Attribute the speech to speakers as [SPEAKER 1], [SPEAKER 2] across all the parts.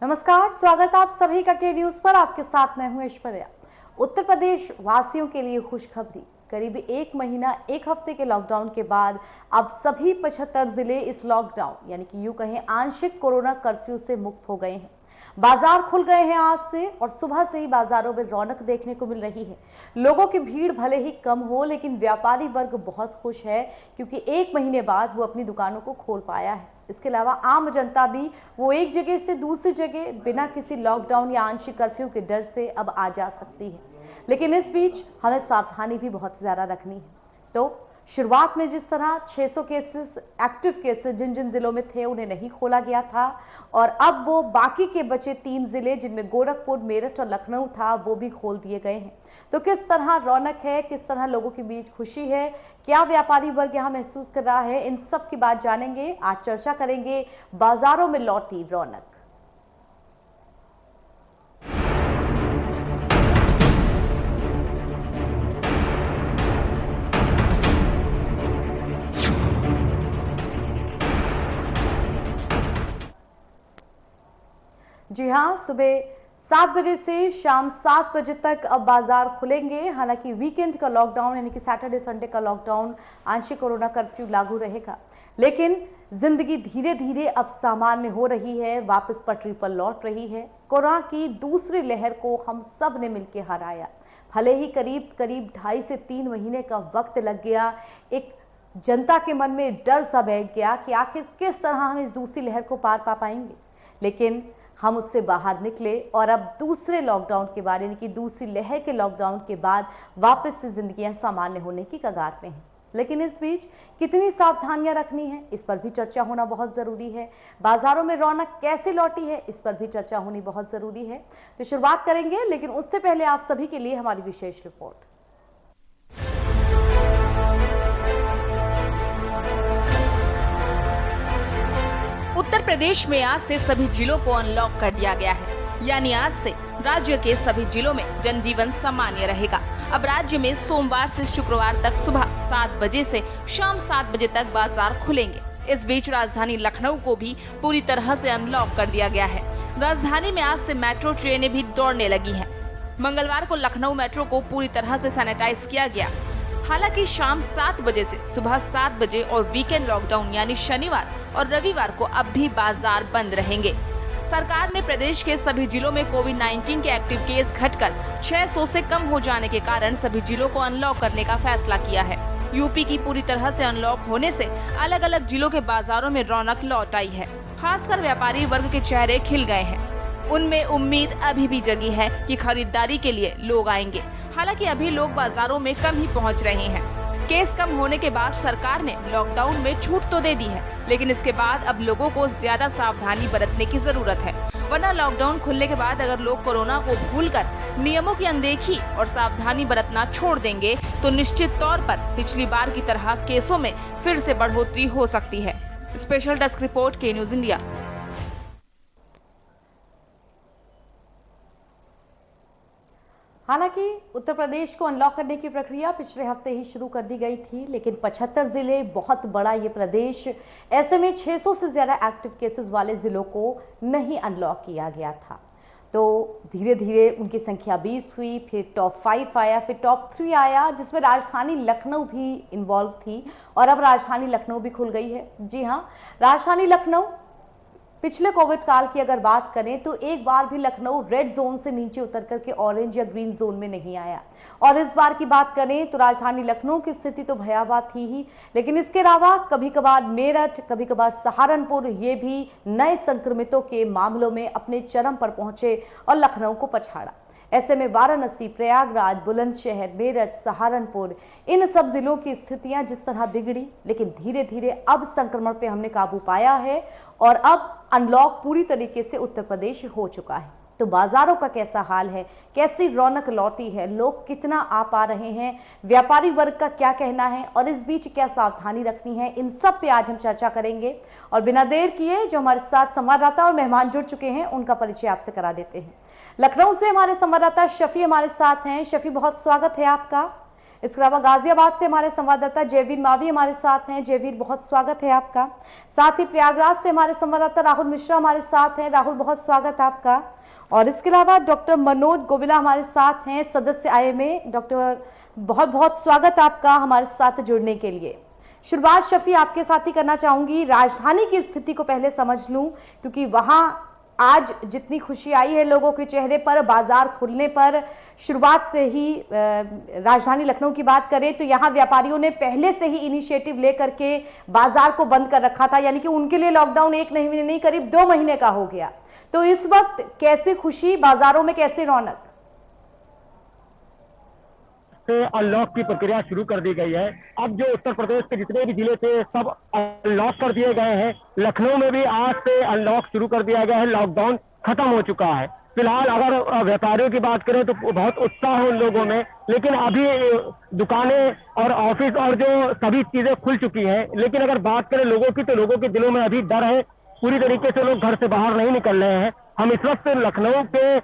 [SPEAKER 1] नमस्कार, स्वागत आप सभी का के न्यूज पर। आपके साथ मैं हूं ऐश्वर्या। उत्तर प्रदेश वासियों के लिए खुशखबरी। करीब एक महीना एक हफ्ते के लॉकडाउन के बाद अब सभी 75 जिले इस लॉकडाउन यानी कि यूं कहें आंशिक कोरोना कर्फ्यू से मुक्त हो गए हैं। बाजार खुल गए हैं आज से और सुबह से ही बाजारों में रौनक देखने को मिल रही है। लोगों की भीड़ भले ही कम हो, लेकिन व्यापारी वर्ग बहुत खुश है क्योंकि एक महीने बाद वो अपनी दुकानों को खोल पाया है। इसके अलावा आम जनता भी वो एक जगह से दूसरी जगह बिना किसी लॉकडाउन या आंशिक कर्फ्यू के डर से अब आ जा सकती है। लेकिन इस बीच हमें सावधानी भी बहुत ज़्यादा रखनी है। तो शुरुआत में जिस तरह 600 केसेस एक्टिव केसेस जिन जिन जिलों में थे उन्हें नहीं खोला गया था और अब वो बाकी के बचे 3 जिले जिनमें गोरखपुर, मेरठ और लखनऊ था वो भी खोल दिए गए हैं। तो किस तरह रौनक है, किस तरह लोगों के बीच खुशी है, क्या व्यापारी वर्ग यहाँ महसूस कर रहा है, इन सब की बात जानेंगे। आज चर्चा करेंगे बाजारों में लौटी रौनक। जी हाँ, सुबह 7 बजे से शाम 7 बजे तक अब बाजार खुलेंगे। हालांकि वीकेंड का लॉकडाउन यानी कि सैटरडे संडे का लॉकडाउन आंशिक कोरोना कर्फ्यू लागू रहेगा, लेकिन जिंदगी धीरे धीरे अब सामान्य हो रही है, वापस पटरी पर लौट रही है। कोरोना की दूसरी लहर को हम सब ने मिलकर हराया। भले ही करीब 2.5 से 3 महीने का वक्त लग गया, एक जनता के मन में डर सा बैठ गया कि आखिर किस तरह हम इस दूसरी लहर को पार पा पाएंगे, लेकिन हम उससे बाहर निकले और अब दूसरे लॉकडाउन के बाद यानी कि दूसरी लहर के लॉकडाउन के बाद वापस से जिंदगियां सामान्य होने की कगार पे हैं। लेकिन इस बीच कितनी सावधानियां रखनी है, इस पर भी चर्चा होना बहुत जरूरी है। बाजारों में रौनक कैसे लौटी है, इस पर भी चर्चा होनी बहुत जरूरी है। तो शुरुआत करेंगे, लेकिन उससे पहले आप सभी के लिए हमारी विशेष रिपोर्ट।
[SPEAKER 2] उत्तर प्रदेश में आज से सभी जिलों को अनलॉक कर दिया गया है, यानी आज से राज्य के सभी जिलों में जनजीवन सामान्य रहेगा। अब राज्य में सोमवार से शुक्रवार तक सुबह 7 बजे से शाम 7 बजे तक बाजार खुलेंगे। इस बीच राजधानी लखनऊ को भी पूरी तरह से अनलॉक कर दिया गया है। राजधानी में आज से मेट्रो ट्रेनें भी दौड़ने लगी हैं। मंगलवार को लखनऊ मेट्रो को पूरी तरह से सैनिटाइज किया गया। हालांकि शाम 7 बजे से सुबह 7 बजे और वीकेंड लॉकडाउन यानी शनिवार और रविवार को अब भी बाजार बंद रहेंगे। सरकार ने प्रदेश के सभी जिलों में कोविड-19 के एक्टिव केस घटकर 600 से कम हो जाने के कारण सभी जिलों को अनलॉक करने का फैसला किया है। यूपी की पूरी तरह से अनलॉक होने से अलग अलग जिलों के बाजारों में रौनक लौट आई है। खासकर व्यापारी वर्ग के चेहरे खिल गए हैं। उनमें उम्मीद अभी भी जगी है कि खरीदारी के लिए लोग आएंगे। हालांकि अभी लोग बाजारों में कम ही पहुंच रहे हैं। केस कम होने के बाद सरकार ने लॉकडाउन में छूट तो दे दी है, लेकिन इसके बाद अब लोगों को ज्यादा सावधानी बरतने की जरूरत है। वरना लॉकडाउन खुलने के बाद अगर लोग कोरोना को भूलकर नियमों की अनदेखी और सावधानी बरतना छोड़ देंगे तो निश्चित तौर पर पिछली बार की तरह केसों में फिर से बढ़ोतरी हो सकती है। स्पेशल डेस्क रिपोर्ट, के न्यूज इंडिया।
[SPEAKER 1] हालांकि उत्तर प्रदेश को अनलॉक करने की प्रक्रिया पिछले हफ्ते ही शुरू कर दी गई थी, लेकिन 75 जिले बहुत बड़ा ये प्रदेश, ऐसे में 600 से ज्यादा एक्टिव केसेस वाले जिलों को नहीं अनलॉक किया गया था। तो धीरे धीरे उनकी संख्या 20 हुई, फिर टॉप 5 आया, फिर टॉप 3 आया, जिसमें राजधानी लखनऊ भी इन्वॉल्व थी और अब राजधानी लखनऊ भी खुल गई है। जी हाँ, राजधानी लखनऊ पिछले कोविड काल की अगर बात करें तो एक बार भी लखनऊ रेड जोन से नीचे उतर करके ऑरेंज या ग्रीन जोन में नहीं आया। और इस बार की बात करें तो राजधानी लखनऊ की स्थिति तो भयावह थी ही, लेकिन इसके अलावा कभी कभार मेरठ, कभी कभार सहारनपुर, ये भी नए संक्रमितों के मामलों में अपने चरम पर पहुंचे और लखनऊ को पछाड़ा। ऐसे में वाराणसी, प्रयागराज, बुलंदशहर, मेरठ, सहारनपुर, इन सब जिलों की स्थितियां जिस तरह बिगड़ी, लेकिन धीरे धीरे अब संक्रमण पे हमने काबू पाया है और अब अनलॉक पूरी तरीके से उत्तर प्रदेश हो चुका है। तो बाजारों का कैसा हाल है, कैसी रौनक लौटी है, लोग कितना आ पा रहे हैं, व्यापारी वर्ग का क्या कहना है और इस बीच क्या सावधानी रखनी है, इन सब पे आज हम चर्चा करेंगे। और बिना देर किए जो हमारे साथ संवाददाता और मेहमान जुड़ चुके हैं उनका परिचय आपसे करा देते हैं। लखनऊ से हमारे संवाददाता शफी हमारे साथ हैं। शफी, बहुत स्वागत है आपका। इसके अलावा गाजियाबाद से हमारे संवाददाता जयवीर मावी हमारे साथ हैं। जयवीर, बहुत स्वागत है आपका। साथ ही प्रयागराज से हमारे संवाददाता राहुल मिश्रा हमारे साथ हैं। राहुल, बहुत स्वागत है आपका। और इसके अलावा डॉक्टर मनोज गोविला हमारे साथ हैं, सदस्य आईएमए। डॉक्टर, बहुत बहुत स्वागत आपका हमारे साथ जुड़ने के लिए। शुरुआत शफी आपके साथ ही करना चाहूंगी। राजधानी की स्थिति को पहले समझ लूं, क्योंकि वहां आज जितनी खुशी आई है लोगों के चेहरे पर बाजार खुलने पर, शुरुआत से ही राजधानी लखनऊ की बात करें तो यहाँ व्यापारियों ने पहले से ही इनिशिएटिव लेकर के बाजार को बंद कर रखा था, यानी कि उनके लिए लॉकडाउन 1 महीने नहीं करीब 2 महीने का हो गया। तो इस वक्त कैसी खुशी, बाजारों में कैसी रौनक?
[SPEAKER 3] अनलॉक की प्रक्रिया शुरू कर दी गई है। अब जो उत्तर प्रदेश के जितने भी जिले थे सब अनलॉक कर दिए गए हैं। लखनऊ में भी आज से अनलॉक शुरू कर दिया गया है। लॉकडाउन खत्म हो चुका है। फिलहाल अगर व्यापारियों की बात करें तो बहुत उत्साह है उन लोगों में, लेकिन अभी दुकानें और ऑफिस और जो सभी चीजें खुल चुकी हैं। लेकिन अगर बात करें लोगों की, तो लोगों के दिलों में अभी डर है। पूरी तरीके से लोग घर से बाहर नहीं निकल रहे हैं। हम इस वक्त लखनऊ के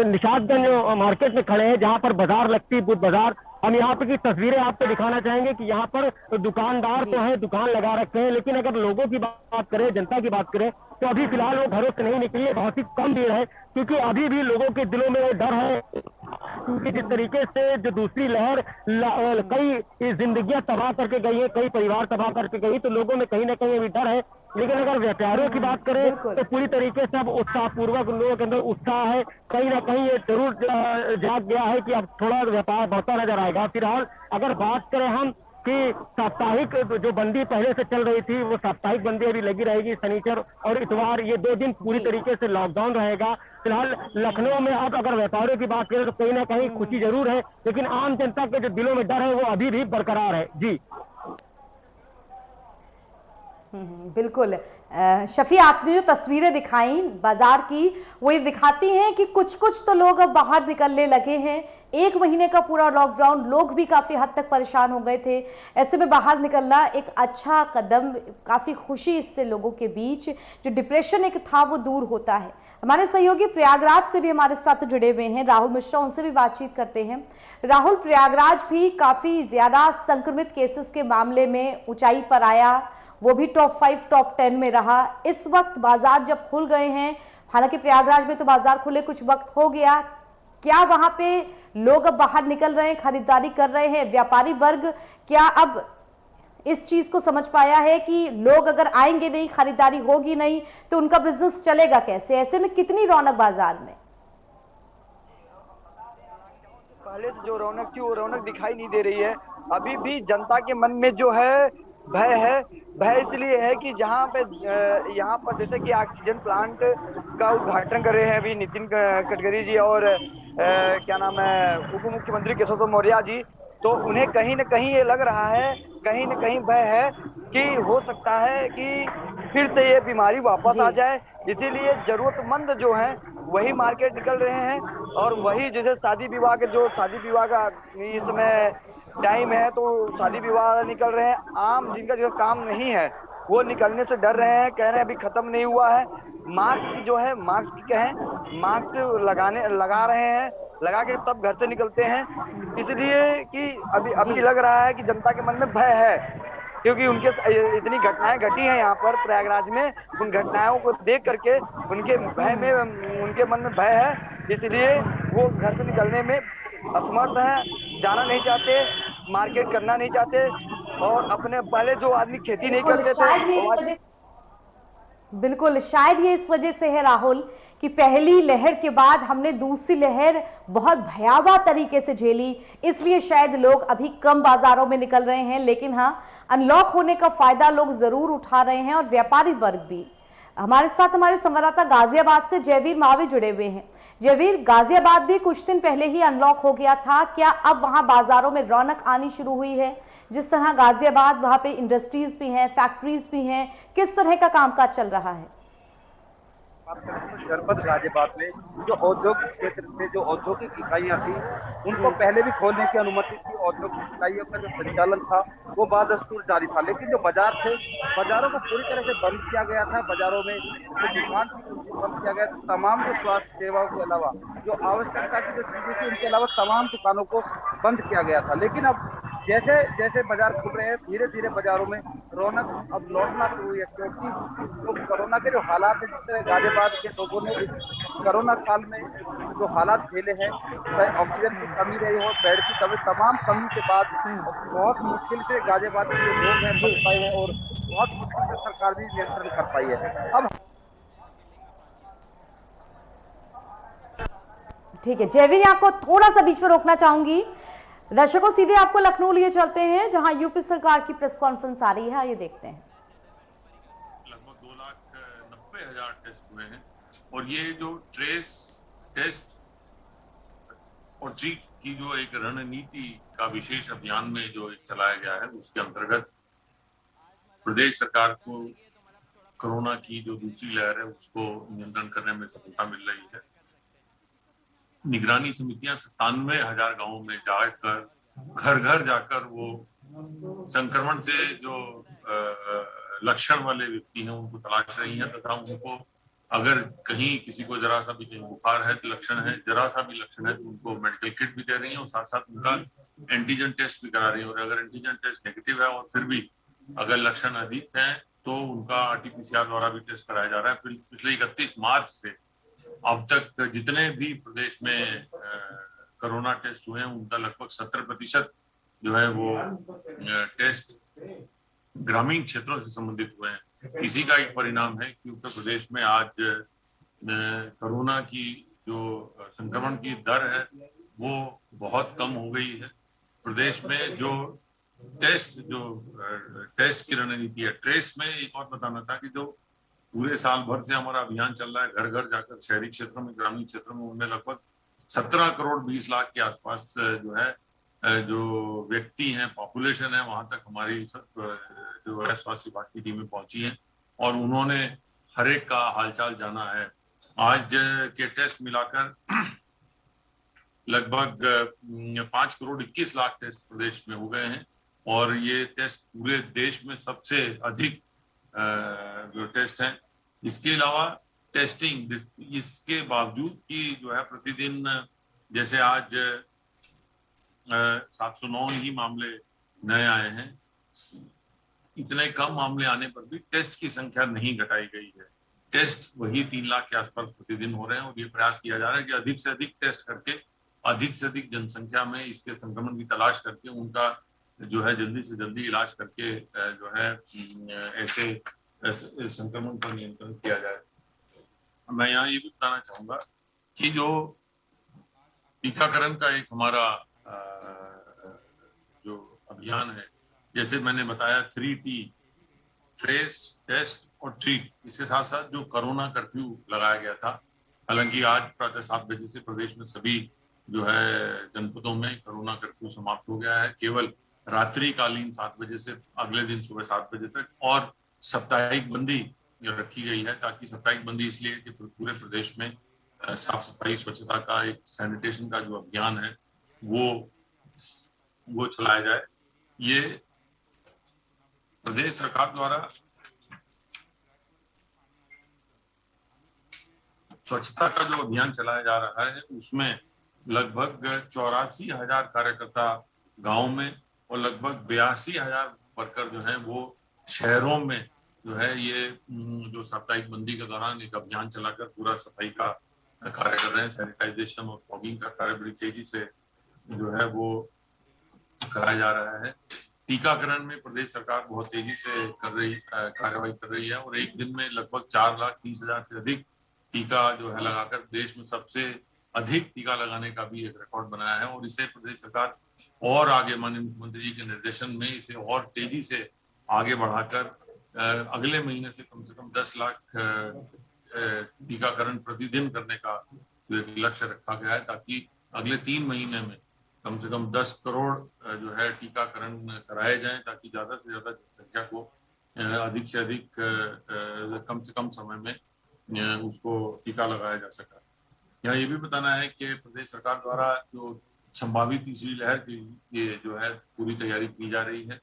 [SPEAKER 3] निशादगंज मार्केट में खड़े हैं, जहां पर बाजार लगती है, बुध बाजार। हम यहाँ पे की तस्वीरें आपको दिखाना चाहेंगे कि यहाँ पर दुकानदार तो हैं, दुकान लगा रखे हैं, लेकिन अगर लोगों की बात करें, जनता की बात करें, तो अभी फिलहाल वो घरों से नहीं निकली है। बहुत ही कम भीड़ है, क्योंकि अभी भी लोगों के दिलों में वो डर है, क्योंकि जिस तरीके से जो दूसरी लहर कई जिंदगियां तबाह करके गई है, कई परिवार तबाह करके गई, तो लोगों में कहीं ना कहीं अभी डर है। लेकिन अगर व्यापारियों की बात करें तो पूरी तरीके से अब उत्साहपूर्वक उन लोगों के अंदर उत्साह है। कहीं ना कहीं ये जरूर जाग गया है कि अब थोड़ा व्यापार बढ़ता नजर आएगा। फिलहाल अगर बात करें हम कि साप्ताहिक जो बंदी पहले से चल रही थी, वो साप्ताहिक बंदी अभी लगी रहेगी। शनिचर और इतवार ये 2 दिन पूरी तरीके से लॉकडाउन रहेगा। फिलहाल लखनऊ में अब अगर व्यापारियों की बात करें तो कहीं ना कहीं खुशी जरूर है, लेकिन आम जनता के जो दिलों में डर है वो अभी भी बरकरार है। जी
[SPEAKER 1] बिल्कुल। शफी, आपने जो तस्वीरें दिखाई बाजार की, वो ये दिखाती हैं कि कुछ कुछ तो लोग अब बाहर निकलने लगे हैं। 1 महीने का पूरा लॉकडाउन, लोग भी काफी हद तक परेशान हो गए थे। ऐसे में बाहर निकलना एक अच्छा कदम, काफी खुशी इससे लोगों के बीच जो डिप्रेशन एक था वो दूर होता है। हमारे सहयोगी प्रयागराज से भी हमारे साथ जुड़े हुए हैं, राहुल मिश्रा, उनसे भी बातचीत करते हैं। राहुल, प्रयागराज भी काफी ज्यादा संक्रमित केसेस के मामले में ऊंचाई पर आया, वो भी टॉप 5 टॉप 10 में रहा। इस वक्त बाजार जब खुल गए हैं, हालांकि प्रयागराज में तो बाजार खुले कुछ वक्त हो गया, क्या वहां पे लोग अब बाहर निकल रहे हैं, खरीदारी कर रहे हैं? व्यापारी वर्ग क्या अब इस चीज को समझ पाया है कि लोग अगर आएंगे नहीं, खरीदारी होगी नहीं, तो उनका बिजनेस चलेगा कैसे? ऐसे में कितनी रौनक बाजार में?
[SPEAKER 4] पहले जो रौनक थी वो रौनक दिखाई नहीं दे रही है। अभी भी जनता के मन में जो है भय है। भय इसलिए है कि यहाँ पर जैसे कि ऑक्सीजन प्लांट का उद्घाटन कर रहे हैं अभी नितिन गडकरी जी और क्या नाम है उप मुख्यमंत्री केशव मौर्य जी, तो उन्हें कहीं न कहीं ये लग रहा है, कहीं न कहीं भय है कि हो सकता है कि फिर से ये बीमारी वापस आ जाए। इसीलिए जरूरतमंद जो हैं वही मार्केट निकल रहे हैं, और वही जैसे शादी विवाह का इस समय टाइम है तो शादी विवाह निकल रहे हैं। आम जिनका जो काम नहीं है वो निकलने से डर रहे हैं, कह रहे हैं अभी खत्म नहीं हुआ है। मास्क जो है, मास्क लगा रहे हैं, लगा के तब घर से निकलते हैं, इसलिए कि अभी लग रहा है कि जनता के मन में भय है, क्योंकि उनके इतनी घटनाएं घटी हैं यहाँ पर प्रयागराज में। उन घटनाओं को देख करके उनके मन में भय है, इसलिए वो घर से निकलने में असमर्थ हैं, जाना नहीं चाहते, मार्केट करना नहीं चाहते, और अपने पहले जो आदमी खेती नहीं करते थे।
[SPEAKER 1] बिल्कुल, शायद ये इस वजह से है राहुल कि पहली लहर के बाद हमने दूसरी लहर बहुत भयावह तरीके से झेली, इसलिए शायद लोग अभी कम बाजारों में निकल रहे हैं। लेकिन हाँ, अनलॉक होने का फायदा लोग जरूर उठा रहे हैं, और व्यापारी वर्ग भी। हमारे साथ हमारे संवाददाता गाजियाबाद से जयवीर मावी जुड़े हुए हैं। जयवीर, गाजियाबाद भी कुछ दिन पहले ही अनलॉक हो गया था, क्या अब वहां बाजारों में रौनक आनी शुरू हुई है? जिस तरह गाजियाबाद, वहां पे इंडस्ट्रीज भी हैं, फैक्ट्रीज भी हैं, किस तरह का कामकाज चल रहा है?
[SPEAKER 5] बात करें तो जनपद गाजियाबाद में जो औद्योगिक क्षेत्र थे, जो औद्योगिक इकाइयां थी, उनको पहले भी खोलने की अनुमति थी। औद्योगिक इकाइयों का जो संचालन था वो बादस्तूर जारी था, लेकिन जो बाजार थे, बाजारों को पूरी तरह से बंद किया गया था। बाजारों में जो दुकान थी उनको बंद किया गया था। तमाम जो स्वास्थ्य सेवाओं के अलावा जो आवश्यकता की जो चीजें थी उनके अलावा तमाम दुकानों को बंद किया गया था। लेकिन अब जैसे जैसे बाजार खुल रहे हैं, धीरे धीरे बाजारों में रौनक अब लौटना शुरू हुई है, क्योंकि जो कोरोना के जो हालात है, जिस तरह गाजियाबाद के लोगों ने इस कोरोना काल में जो हालात झेले हैं, चाहे ऑक्सीजन की कमी रही हो, बेड की कमी, तमाम कमी के बाद बहुत मुश्किल से गाजियाबाद के जो लोग हैं
[SPEAKER 1] जी
[SPEAKER 5] बच पाए हैं, और बहुत मुश्किल से सरकार भी नियंत्रण कर पाई है। अब
[SPEAKER 1] ठीक है जयवीर, आपको थोड़ा सा बीच में रोकना चाहूंगी। दर्शकों सीधे आपको लखनऊ लिए चलते हैं जहां यूपी सरकार की प्रेस कॉन्फ्रेंस आ रही है, आइए देखते हैं।
[SPEAKER 6] लगभग 2,90,000 टेस्ट हुए हैं और ये जो ट्रेस, टेस्ट और ट्रीट की जो एक रणनीति का विशेष अभियान में जो चलाया गया है, उसके अंतर्गत प्रदेश सरकार को कोरोना की जो दूसरी लहर है उसको नियंत्रण करने में सफलता मिल रही है। निगरानी समितियां 97,000 गांवों में जाकर घर घर जाकर वो संक्रमण से जो लक्षण वाले व्यक्ति हैं उनको तलाश रही हैं, तथा उनको अगर कहीं किसी को जरा सा भी कहीं बुखार है, लक्षण है, जरा सा भी लक्षण है, तो उनको मेडिकल किट भी दे रही हैं और साथ साथ उनका एंटीजन टेस्ट भी करा रही हैं। और अगर एंटीजन टेस्ट नेगेटिव है और फिर भी अगर लक्षण अधिक है तो उनका आरटीपीसीआर द्वारा भी टेस्ट कराया जा रहा है। पिछले 31 मार्च से अब तक जितने भी प्रदेश में कोरोना टेस्ट हुए हैं उनका लगभग 70% जो है वो टेस्ट ग्रामीण क्षेत्रों से संबंधित हुए हैं। इसी का एक परिणाम है कि उत्तर प्रदेश में आज कोरोना की जो संक्रमण की दर है वो बहुत कम हो गई है। प्रदेश में जो टेस्ट की रणनीति है, ट्रेस में एक और बताना था कि जो पूरे साल भर से हमारा अभियान चल रहा है घर घर जाकर, शहरी क्षेत्रों में, ग्रामीण क्षेत्रों में, उनमें लगभग 17 करोड़ 20 लाख के आसपास जो है जो व्यक्ति हैं, पॉपुलेशन है, वहां तक हमारी जो है स्वास्थ्य विभाग की टीमें पहुंची हैं और उन्होंने हर एक का हालचाल जाना है। आज के टेस्ट मिलाकर लगभग 5 करोड़ 21 लाख टेस्ट प्रदेश में हो गए हैं और ये टेस्ट पूरे देश में सबसे अधिक जो टेस्ट हैं। इसके अलावा टेस्टिंग, इसके बावजूद कि जो है प्रतिदिन जैसे आज 709 ही मामले नए आए हैं, इतने कम मामले आने पर भी टेस्ट की संख्या नहीं घटाई गई है। टेस्ट वही 3 लाख के आसपास प्रतिदिन हो रहे हैं और ये प्रयास किया जा रहा है कि अधिक से अधिक टेस्ट करके अधिक से अधिक जनसंख्या में इसके संक्रमण की तलाश करके उनका जो है जल्दी से जल्दी इलाज करके जो है ऐसे संक्रमण पर नियंत्रण किया जाए। मैं यहाँ ये भी बताना चाहूंगा कि जो टीकाकरण का एक हमारा जो अभियान है, जैसे मैंने बताया 3T, ट्रेस, टेस्ट और ट्रीट, इसके साथ साथ जो कोरोना कर्फ्यू लगाया गया था, हालांकि आज प्रातः 7 बजे से प्रदेश में सभी जो है जनपदों में कोरोना कर्फ्यू समाप्त हो गया है। केवल रात्रि कालीन 7 बजे से अगले दिन सुबह 7 बजे तक और साप्ताहिक बंदी रखी गई है, ताकि साप्ताहिक बंदी इसलिए कि पूरे प्रदेश में साफ सफाई, स्वच्छता का एक सैनिटेशन का जो अभियान है वो चलाया जाए। ये प्रदेश सरकार द्वारा स्वच्छता का जो अभियान चलाया जा रहा है उसमें लगभग 84,000 कार्यकर्ता गांव में और लगभग 82,000 वर्कर जो है वो शहरों में जो है ये जो साप्ताहिक बंदी के दौरान एक अभियान चलाकर पूरा सफाई का कार्य कर रहे हैं। सैनिटाइजेशन और फॉगिंग का कार्य बड़ी तेजी से जो है वो कराया जा रहा है। टीकाकरण में प्रदेश सरकार बहुत तेजी से कार्रवाई कर रही है और एक दिन में लगभग 4,30,000 से अधिक टीका जो है लगाकर देश में सबसे अधिक टीका लगाने का भी एक रिकॉर्ड बनाया है और इसे प्रदेश सरकार और आगे माननीय मुख्यमंत्री जी के निर्देशन में इसे और तेजी से आगे बढ़ाकर अगले महीने से कम 10 लाख टीकाकरण प्रतिदिन करने का जो एक लक्ष्य रखा गया है, ताकि अगले 3 महीने में कम से कम 10 करोड़ जो है टीकाकरण कराए जाएं, ताकि ज्यादा से ज्यादा जनसंख्या को अधिक से अधिक कम से कम समय में उसको टीका लगाया जा सका। यहाँ ये भी बताना है कि प्रदेश सरकार द्वारा जो संभावित तीसरी लहर की ये जो है पूरी तैयारी की जा रही है।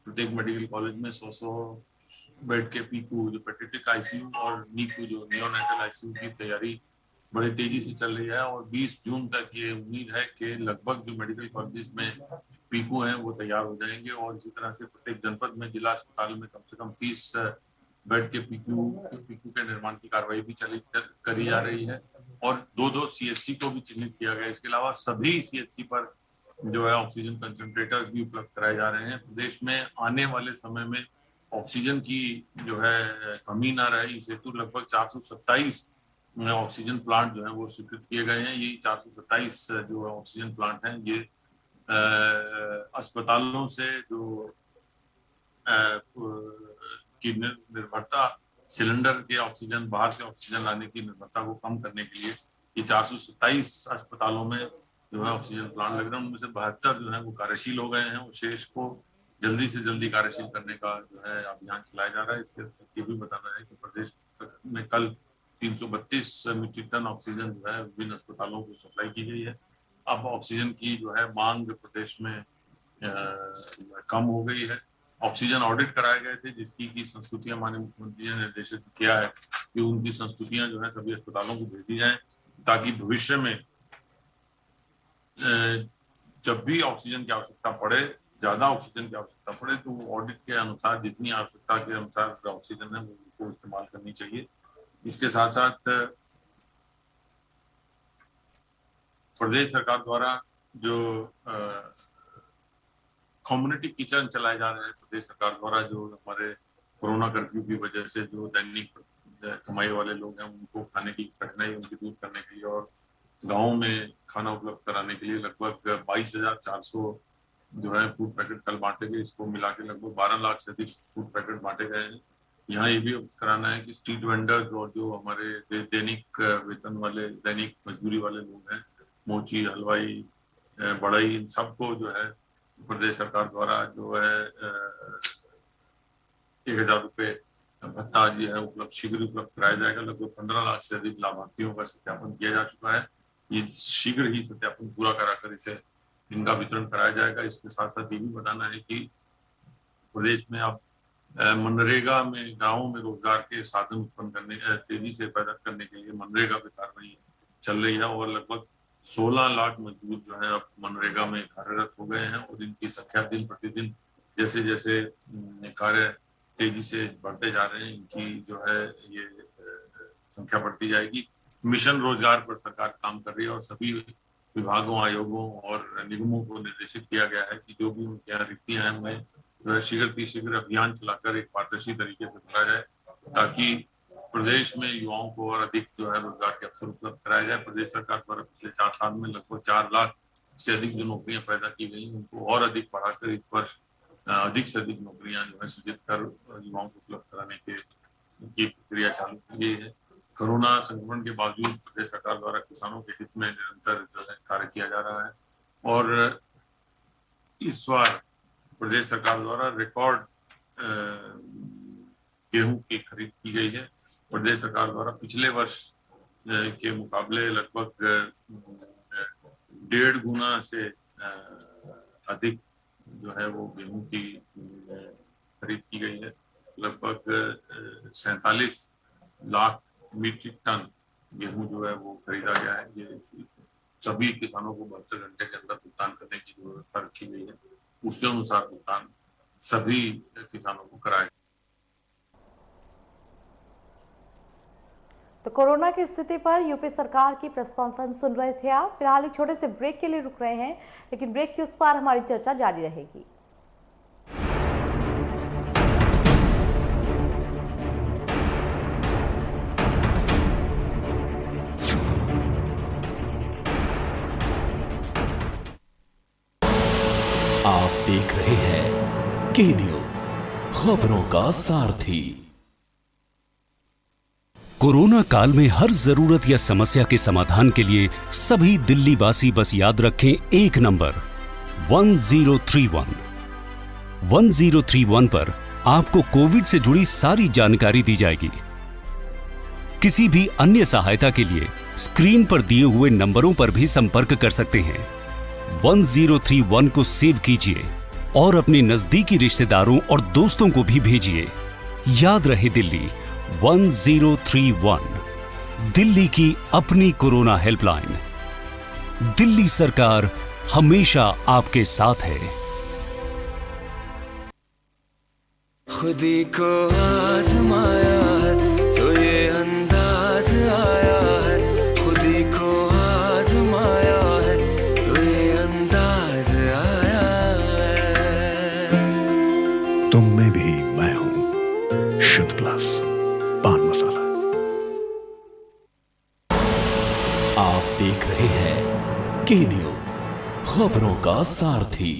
[SPEAKER 6] प्रत्येक मेडिकल कॉलेज में 100 बेड के पीकू जो पेडियाट्रिक आईसीयू और नीकू जो नियोनेटल आईसीयू की तैयारी बड़ी तेजी से चल रही है और 20 जून तक ये उम्मीद है कि लगभग जो मेडिकल कॉलेज में पीकू हैं वो तैयार हो जाएंगे और इसी तरह से प्रत्येक जनपद में जिला अस्पताल में कम से कम 30 बेड के पीकू के निर्माण की कार्रवाई भी करी जा रही है और 2-2 सीएचसी को भी चिन्हित किया गया। इसके अलावा सभी सीएचसी पर जो है ऑक्सीजन कंसंट्रेटर्स भी उपलब्ध कराए जा रहे हैं। प्रदेश में आने वाले समय में ऑक्सीजन की जो है कमी ना रहे इस हेतु लगभग 427 ऑक्सीजन प्लांट जो है वो स्वीकृत किए गए हैं। ये 427 जो ऑक्सीजन प्लांट हैं ये अस्पतालों से जो की निर्भरता सिलेंडर के ऑक्सीजन बाहर से ऑक्सीजन लाने की निर्भरता को कम करने के लिए ये 427 अस्पतालों में जो है ऑक्सीजन प्लांट लग रहे हैं। उनमें से 72 जो है वो कार्यशील हो गए हैं और शेष को जल्दी से जल्दी कार्यशील करने का जो है अभियान चलाया जा रहा है। इसके ये भी बताना है कि प्रदेश में कल 332 मीट्रिक टन ऑक्सीजन जो है विभिन्न अस्पतालों को सप्लाई की गई है। अब ऑक्सीजन की जो है मांग प्रदेश में कम हो गई है। ऑक्सीजन ऑडिट कराए गए थे जिसकी की संस्तुतियां माननीय मुख्यमंत्री ने निर्देशित किया है कि उनकी संस्तुतियां जो है सभी अस्पतालों को भेजी जाएं ताकि भविष्य में जब भी ऑक्सीजन की आवश्यकता पड़े, ज्यादा ऑक्सीजन की आवश्यकता पड़े तो ऑडिट के अनुसार जितनी आवश्यकता के अनुसार ऑक्सीजन है वो इस्तेमाल करनी चाहिए। इसके साथ साथ प्रदेश सरकार द्वारा जो कम्युनिटी किचन चलाए जा रहे हैं, प्रदेश सरकार द्वारा जो हमारे कोरोना कर्फ्यू की वजह से जो दैनिक कमाई वाले लोग हैं उनको खाने की कठिनाई उनकी दूर करने के लिए और गाँव में खाना उपलब्ध कराने के लिए लगभग 22,400 जो है फूड पैकेट कल बांटे गए। इसको मिला के लगभग 12 लाख से अधिक फूड पैकेट बांटे गए हैं। यहाँ ये भी कराना है कि स्ट्रीट वेंडर्स और जो हमारे दैनिक वेतन वाले दैनिक मजदूरी वाले लोग हैं, मोची, हलवाई, बढ़ई, इन सबको जो है प्रदेश सरकार द्वारा जो है 1,000 रुपये भत्ता जो है उपलब्ध शीघ्र उपलब्ध कराया जाएगा। लगभग 15 लाख से अधिक लाभार्थियों का सत्यापन किया जा चुका है। ये शीघ्र ही सत्यापन पूरा कराकर इसे इनका वितरण कराया जाएगा। इसके साथ साथ ये भी बताना है कि प्रदेश में अब मनरेगा में गाँवों में रोजगार के साधन उत्पन्न करने तेजी से पैदा करने के लिए मनरेगा पे कार्रवाई चल रही है और लगभग 16 लाख मजदूर जो है अब मनरेगा में कार्यरत हो गए हैं और इनकी संख्या दिन प्रतिदिन जैसे जैसे कार्य तेजी से बढ़ते जा रहे हैं इनकी जो है ये संख्या बढ़ती जाएगी। मिशन रोजगार पर सरकार काम कर रही है और सभी विभागों, आयोगों और निगमों को निर्देशित किया गया है कि जो भी उनके यहाँ रिक्तियां हैं उन्हें शीघ्र अभियान चलाकर एक पारदर्शी तरीके से भरा जाए ताकि प्रदेश में युवाओं को और अधिक जो है रोजगार के अवसर उपलब्ध कराया जाए। प्रदेश सरकार द्वारा पिछले 4 साल में लगभग 4 लाख से अधिक जो नौकरियां पैदा की गई उनको और अधिक बढ़ाकर इस वर्ष अधिक से अधिक नौकरियां जो है सृजित कर युवाओं को उपलब्ध कराने की प्रक्रिया चालू की गई है। कोरोना संक्रमण के बावजूद प्रदेश सरकार द्वारा किसानों के हित में निरंतर जो है कार्य किया जा रहा है और इस बार प्रदेश सरकार द्वारा रिकॉर्ड गेहूं की खरीद की गई है। प्रदेश सरकार द्वारा पिछले वर्ष के मुकाबले लगभग 1.5 गुना से अधिक जो है वो गेहूं की खरीद की गई है। लगभग 47 लाख मीट्रिक टन गेहूं जो है वो खरीदा गया है। ये सभी किसानों को 72 घंटे के अंदर भुगतान करने की व्यवस्था रखी गई है। उसके अनुसार भुगतान सभी किसानों को कराया।
[SPEAKER 1] तो कोरोना की स्थिति पर यूपी सरकार की प्रेस कॉन्फ्रेंस सुन रहे थे आप। फिलहाल एक छोटे से ब्रेक के लिए रुक रहे हैं, लेकिन ब्रेक के उस पार हमारी चर्चा जारी रहेगी।
[SPEAKER 7] आप देख रहे हैं के न्यूज, खबरों का सारथी।
[SPEAKER 8] कोरोना काल में हर जरूरत या समस्या के समाधान के लिए सभी दिल्ली वासी बस याद रखें एक नंबर 1031। 1031 पर आपको कोविड से जुड़ी सारी जानकारी दी जाएगी। किसी भी अन्य सहायता के लिए स्क्रीन पर दिए हुए नंबरों पर भी संपर्क कर सकते हैं। 1031 को सेव कीजिए और अपने नजदीकी रिश्तेदारों और दोस्तों को भी भेजिए। याद रहे दिल्ली 1031, दिल्ली की अपनी कोरोना हेल्पलाइन। दिल्ली सरकार हमेशा आपके साथ है।
[SPEAKER 9] खुदी को आजमाया है तो ये अंदाज आया है, खुदी को आजमाया है तो ये अंदाज आया है।
[SPEAKER 7] तुम में भी मैं हूं, शुद्ध प्लस पान मसाला। आप देख रहे हैं के न्यूज, खबरों का सारथी।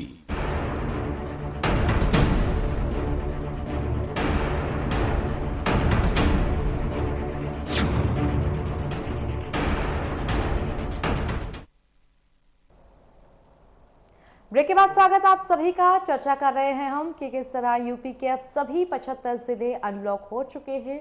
[SPEAKER 1] ब्रेक के बाद स्वागत आप सभी का। चर्चा कर रहे हैं हम कि किस तरह यूपी के अब सभी 75 जिले अनलॉक हो चुके हैं।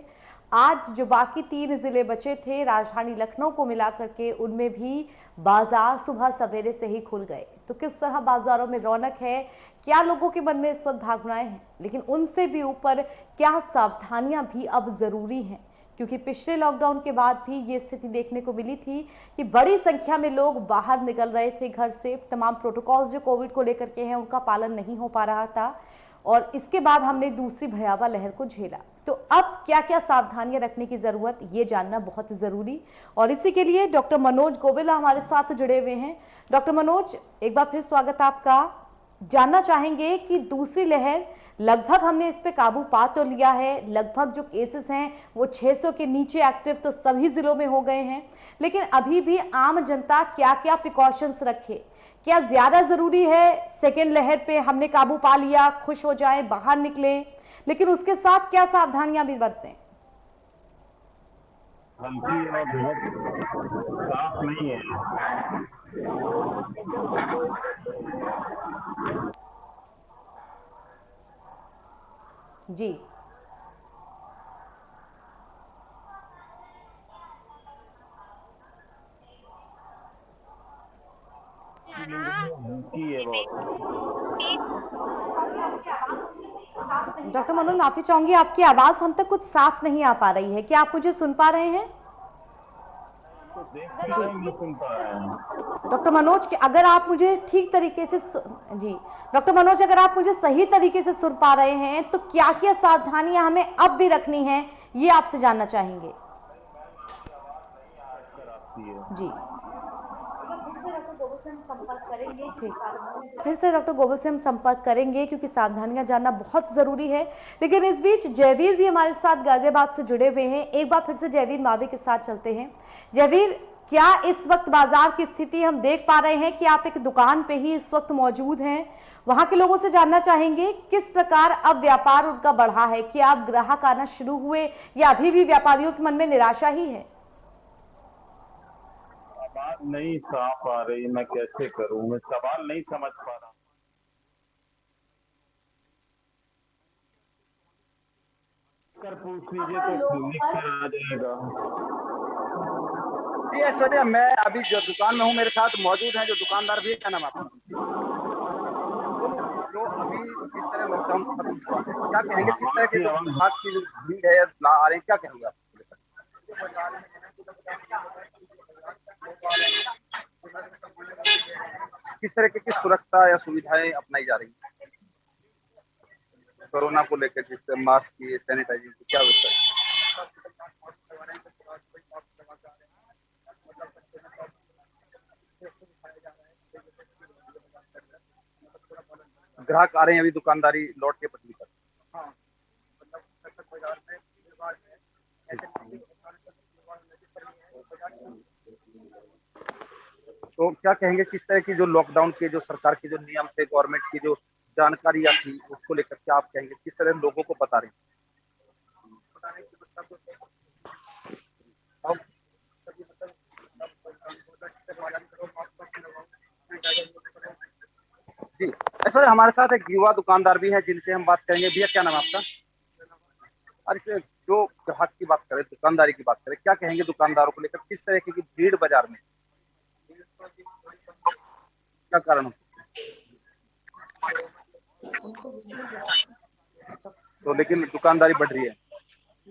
[SPEAKER 1] आज जो बाकी 3 जिले बचे थे राजधानी लखनऊ को मिलाकर के, उनमें भी बाजार सुबह सवेरे से ही खुल गए। तो किस तरह बाजारों में रौनक है, क्या लोगों के मन में इस वक्त भावनाएं हैं, लेकिन उनसे भी ऊपर क्या सावधानियां भी अब जरूरी हैं, क्योंकि पिछले लॉकडाउन के बाद भी ये स्थिति देखने को मिली थी कि बड़ी संख्या में लोग बाहर निकल रहे थे घर से। तमाम प्रोटोकॉल्स जो कोविड को लेकर के हैं उनका पालन नहीं हो पा रहा था, और इसके बाद हमने दूसरी भयावह लहर को झेला। तो अब क्या क्या सावधानियां रखने की जरूरत, ये जानना बहुत जरूरी। और इसी के लिए डॉक्टर मनोज गोविला हमारे साथ जुड़े हुए हैं। डॉक्टर मनोज, एक बार फिर स्वागत आपका। जानना चाहेंगे कि दूसरी लहर लगभग हमने इस पे काबू पा तो लिया है, लगभग जो केसेस हैं वो 600 के नीचे एक्टिव तो सभी जिलों में हो गए हैं, लेकिन अभी भी आम जनता क्या क्या प्रिकॉशंस रखे? क्या ज्यादा जरूरी है सेकेंड लहर पे हमने काबू पा लिया, खुश हो जाए, बाहर निकले, लेकिन उसके साथ क्या सावधानियां भी बरतें?
[SPEAKER 3] साफ नहीं है।
[SPEAKER 1] जी, डॉक्टर मनोज माफी चाहूंगी, आपकी आवाज हम तक कुछ साफ नहीं आ पा रही है। क्या आप मुझे सुन पा रहे हैं? डॉक्टर मनोज, अगर आप मुझे ठीक तरीके से जी डॉक्टर मनोज, अगर आप मुझे सही तरीके से सुन पा रहे हैं तो क्या क्या सावधानियां हमें अब भी रखनी है, ये आपसे जानना चाहेंगे। जी, फिर से डॉक्टर गोविल से हम संपर्क करेंगे क्योंकि सावधानियां जानना बहुत जरूरी है। लेकिन इस बीच जयवीर भी हमारे साथ गाजियाबाद से जुड़े हुए हैं। एक बार फिर से जयवीर मावी के साथ चलते हैं। जयवीर, क्या इस वक्त बाजार की स्थिति हम देख पा रहे हैं कि आप एक दुकान पे ही इस वक्त मौजूद हैं? वहां के लोगों से जानना चाहेंगे किस प्रकार अब व्यापार उनका बढ़ा है, कि आप ग्राहक आना शुरू हुए या अभी भी व्यापारियों के मन में निराशा ही है?
[SPEAKER 3] बात नहीं साफ आ रही, मैं कैसे करूं, मैं सवाल नहीं समझ पा रहा। कर पूछ लीजिए तो लिख कर आ जाएगा।
[SPEAKER 5] जी ऐश्वर्या, मैं अभी जो दुकान में हूँ, मेरे साथ मौजूद हैं जो दुकानदार भी है। क्या नाम आपका? जो अभी इस तरह लॉकडाउन खत्म हुआ है, क्या कहेंगे किस तरह के विभाग की जो भीड़ है आ रही है, क्या कहेंगे आप? किस तरह की सुरक्षा या सुविधाएं अपनाई जा रही है कोरोना को लेकर, जिससे मास्क की, सैनिटाइजिंग की क्या व्यवस्था है? ग्राहक आ रहे हैं अभी दुकानदारी लौट के पटरी पर? तो क्या कहेंगे किस तरह की जो लॉकडाउन के जो सरकार के जो नियम थे, गवर्नमेंट की जो जानकारियां थी, उसको लेकर क्या आप कहेंगे, किस तरह लोगों को बता रहे हैं? जी ऐसा हमारे साथ एक युवा दुकानदार भी है जिनसे हम बात करेंगे। भैया क्या नाम है आपका? और इसमें जो ग्राहक की बात करें, दुकानदारी की बात करें, क्या कहेंगे दुकानदारों को लेकर? किस तरह की भीड़ बाजार में, क्या कारण हो? तो लेकिन दुकानदारी बढ़ रही है।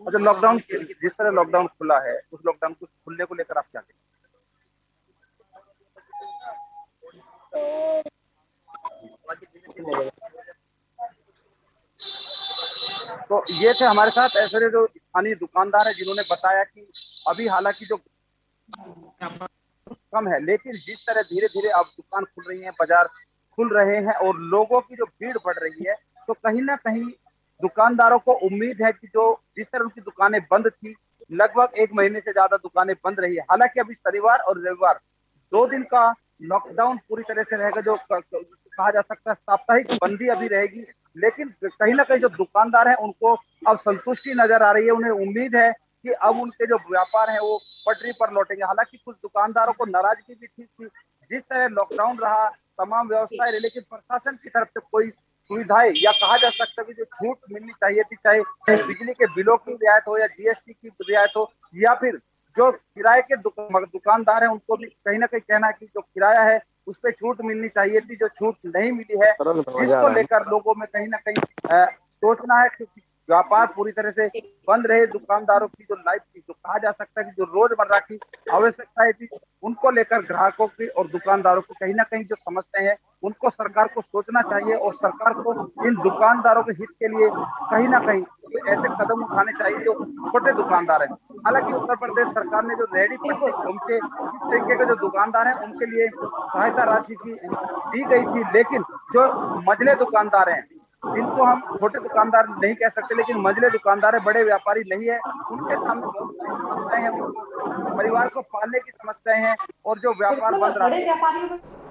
[SPEAKER 5] अच्छा, लॉकडाउन, जिस तरह लॉकडाउन खुला है, उस लॉकडाउन को खुलने को लेकर आप क्या कहेंगे? तो ये थे हमारे साथ ऐसे जो स्थानीय दुकानदार है, जिन्होंने बताया कि अभी हालांकि जो कम है, लेकिन जिस तरह धीरे धीरे अब दुकान खुल रही है, बाजार खुल रहे हैं और लोगों की जो भीड़ बढ़ रही है, तो कहीं ना कहीं दुकानदारों को उम्मीद है कि जो जिस तरह उनकी दुकानें बंद थी, लगभग 1 महीने से ज्यादा दुकानें बंद रही है। हालांकि अभी शनिवार और रविवार 2 दिन का लॉकडाउन पूरी तरह से रहेगा, जो कहा जा सकता है साप्ताहिक बंदी अभी रहेगी, लेकिन कहीं ना कहीं जो दुकानदार हैं उनको अब संतुष्टि नजर आ रही है। उन्हें उम्मीद है कि अब उनके जो व्यापार है वो पटरी पर लौटेंगे। हालांकि कुछ दुकानदारों को नाराजगी भी थी कि जिस तरह लॉकडाउन रहा, तमाम व्यवस्थाएं रही, लेकिन प्रशासन की तरफ से कोई सुविधाएं या कहा जा सकता है कि जो छूट मिलनी चाहिए थी, चाहे बिजली के बिलों की रियायत हो या जीएसटी की रियायत हो, या फिर जो किराए के दुकानदार हैं उनको भी कहीं ना कहीं कहना है कि जो किराया है उस पर छूट मिलनी चाहिए थी, जो छूट नहीं मिली है, जिसको लेकर लोगों में कहीं ना कहीं सोचना है कि व्यापार पूरी तरह से बंद रहे। दुकानदारों की जो लाइफ की, जो कहा जा सकता है कि जो रोजमर्रा की आवश्यकताएं थी, उनको लेकर ग्राहकों की और दुकानदारों की कहीं ना कहीं जो समस्याएं हैं, उनको सरकार को सोचना चाहिए और सरकार को इन दुकानदारों के हित के लिए कहीं ना कहीं ऐसे कदम उठाने चाहिए जो छोटे दुकानदार हैं। हालांकि उत्तर प्रदेश सरकार ने जो रेहड़ी पट्टी, उनके इस तरीके के जो दुकानदार हैं उनके लिए सहायता राशि की दी गई थी, लेकिन जो मझले दुकानदार हैं, जिनको हम छोटे दुकानदार नहीं कह सकते, लेकिन मझले दुकानदार है, बड़े व्यापारी नहीं है, उनके सामने बहुत सारी समस्याएं हैं, उनको परिवार को पालने की समस्याएं हैं और जो व्यापार बंद रहा है।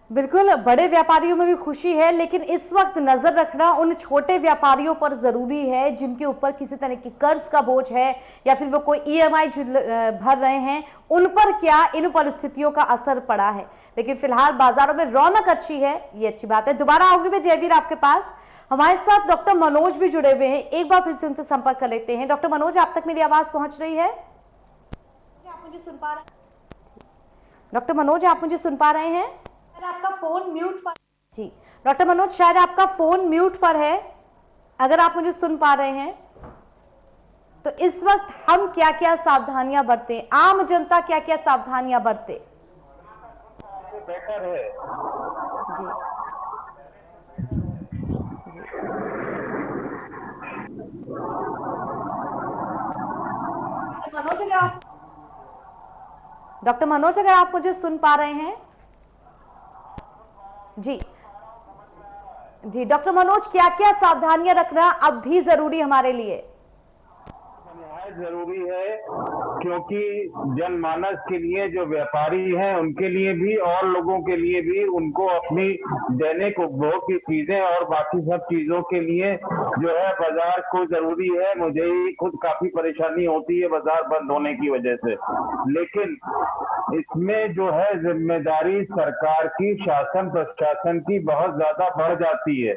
[SPEAKER 1] बिल्कुल, बड़े व्यापारियों में भी खुशी है, लेकिन इस वक्त नजर रखना उन छोटे व्यापारियों पर जरूरी है जिनके ऊपर किसी तरह की कर्ज का बोझ है या फिर वो कोई ईएमआई भर रहे हैं, उन पर क्या इन परिस्थितियों का असर पड़ा है। लेकिन फिलहाल बाजारों में रौनक अच्छी है, ये अच्छी बात है। दोबारा आऊंगी मैं जयवीर आपके पास। हमारे साथ डॉक्टर मनोज भी जुड़े हुए हैं, एक बार फिर से उनसे संपर्क कर लेते हैं। डॉक्टर मनोज, आप तक मेरी आवाज पहुंच रही है? आप मुझे सुन पा रहे हैं? डॉक्टर मनोज, आप मुझे सुन पा रहे हैं? आपका फोन म्यूट पर। जी डॉक्टर मनोज, शायद आपका फोन म्यूट पर है। अगर आप मुझे सुन पा रहे हैं तो इस वक्त हम क्या क्या सावधानियां बरतें, आम जनता क्या क्या सावधानियां बरते?
[SPEAKER 3] बेहतर है
[SPEAKER 1] जी मनोज, अगर आप डॉक्टर मनोज, अगर आप मुझे सुन पा रहे हैं? जी जी डॉक्टर मनोज, क्या क्या सावधानियां रखना अब भी जरूरी हमारे लिए?
[SPEAKER 10] जरूरी है, क्योंकि जनमानस के लिए, जो व्यापारी हैं उनके लिए भी और लोगों के लिए भी, उनको अपनी दैनिक उपभोग की चीजें और बाकी सब चीजों के लिए जो है बाजार को जरूरी है। मुझे ही खुद काफी परेशानी होती है बाजार बंद होने की वजह से, लेकिन इसमें जो है जिम्मेदारी सरकार की, शासन प्रशासन की बहुत ज्यादा बढ़ जाती है।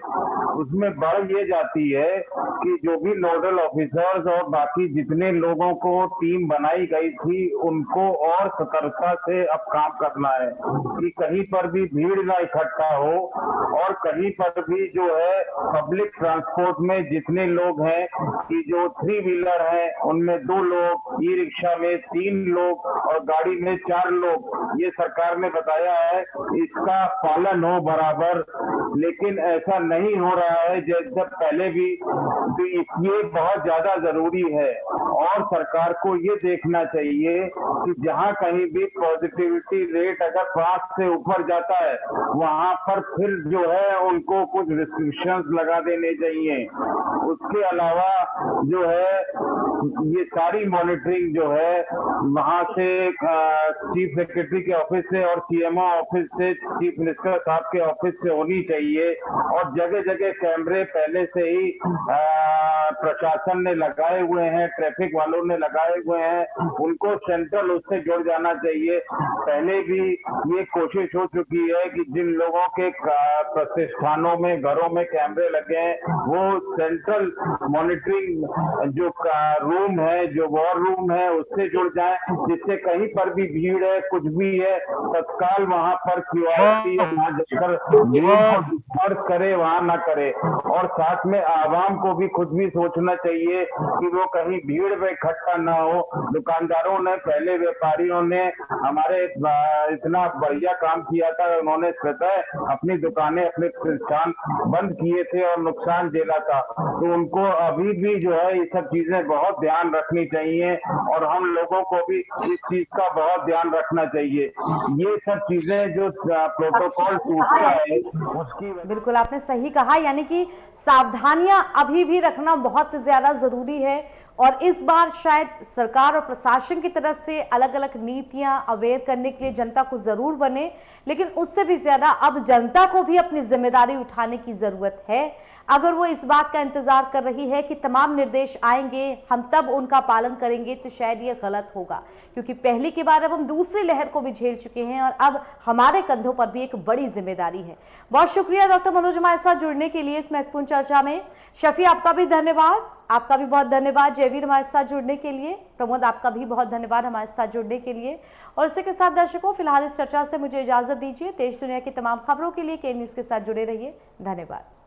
[SPEAKER 10] उसमें बढ़ ये जाती है कि जो भी नोडल ऑफिसर्स और बाकी जितने लोगों को टीम बनाई गई थी, उनको और सतर्कता से अब काम करना है कि कहीं पर भी भीड़ ना इकट्ठा हो, और कहीं पर भी जो है पब्लिक ट्रांसपोर्ट में जितने लोग हैं कि जो 3 व्हीलर हैं उनमें 2 लोग, ई रिक्शा में 3 लोग और गाड़ी में 4 लोग, ये सरकार ने बताया है, इसका पालन हो बराबर। लेकिन ऐसा नहीं हो रहा है जैसे पहले भी, तो ये बहुत ज्यादा जरूरी है। और सरकार को ये देखना चाहिए कि जहां कहीं भी पॉजिटिविटी रेट अगर 5 से ऊपर जाता है, वहां पर फिर जो है उनको कुछ रिस्ट्रिक्शंस लगा देने चाहिए। उसके अलावा जो है ये सारी मॉनिटरिंग जो है वहां से चीफ सेक्रेटरी के ऑफिस से और सीएमओ ऑफिस से, चीफ मिनिस्टर साहब के ऑफिस से होनी चाहिए। और जगह जगह कैमरे पहले से ही प्रशासन ने लगाए हुए हैं, ट्रैफिक वालों ने लगाए हुए हैं, उनको सेंट्रल उससे जुड़ जाना चाहिए। पहले भी ये कोशिश हो चुकी है कि जिन लोगों के प्रतिष्ठानों में, घरों में कैमरे लगे हैं, वो सेंट्रल मॉनिटरिंग जो रूम है, जो वॉर रूम है, उससे जुड़ जाए, जिससे कहीं पर भी भीड़ है, कुछ भी है, तत्काल वहां पर क्यूआरटी वहां जाकर भीड़ करे, वहां ना करे। और साथ में आवाम को भी खुद भी सोचना चाहिए कि वो कहीं भीड़ में इकट्ठा ना हो। दुकानदारों ने पहले, व्यापारियों ने हमारे इतना बढ़िया काम किया था, उन्होंने स्वतः अपनी दुकानें, अपने प्रतिष्ठान बंद किए थे और नुकसान झेला था। तो उनको अभी भी जो है ये सब चीजें बहुत ध्यान रखनी चाहिए और हम लोगों को भी इस चीज का बहुत ध्यान रखना चाहिए। ये सब चीजें जो प्रोटोकॉल टूटता है उसकी,
[SPEAKER 1] बिल्कुल आपने सही कहा, यानी कि सावधानियां अभी भी रखना बहुत ज्यादा जरूरी है। और इस बार शायद सरकार और प्रशासन की तरफ से अलग अलग नीतियां अवेयर करने के लिए जनता को जरूर बने, लेकिन उससे भी ज्यादा अब जनता को भी अपनी जिम्मेदारी उठाने की जरूरत है। अगर वो इस बात का इंतजार कर रही है कि तमाम निर्देश आएंगे, हम तब उनका पालन करेंगे, तो शायद ये गलत होगा, क्योंकि पहली की बार अब हम दूसरी लहर को भी झेल चुके हैं और अब हमारे कंधों पर भी एक बड़ी जिम्मेदारी है। बहुत शुक्रिया डॉक्टर मनोज हमारे साथ जुड़ने के लिए इस महत्वपूर्ण चर्चा में। शफी आपका भी धन्यवाद, आपका भी बहुत धन्यवाद। जयवीर हमारे साथ जुड़ने के लिए। प्रमोद आपका भी बहुत धन्यवाद हमारे साथ जुड़ने के लिए। और इसी के साथ दर्शकों, फिलहाल इस चर्चा से मुझे इजाजत दीजिए। देश दुनिया की तमाम खबरों के लिए के न्यूज़ के साथ जुड़े रहिए। धन्यवाद।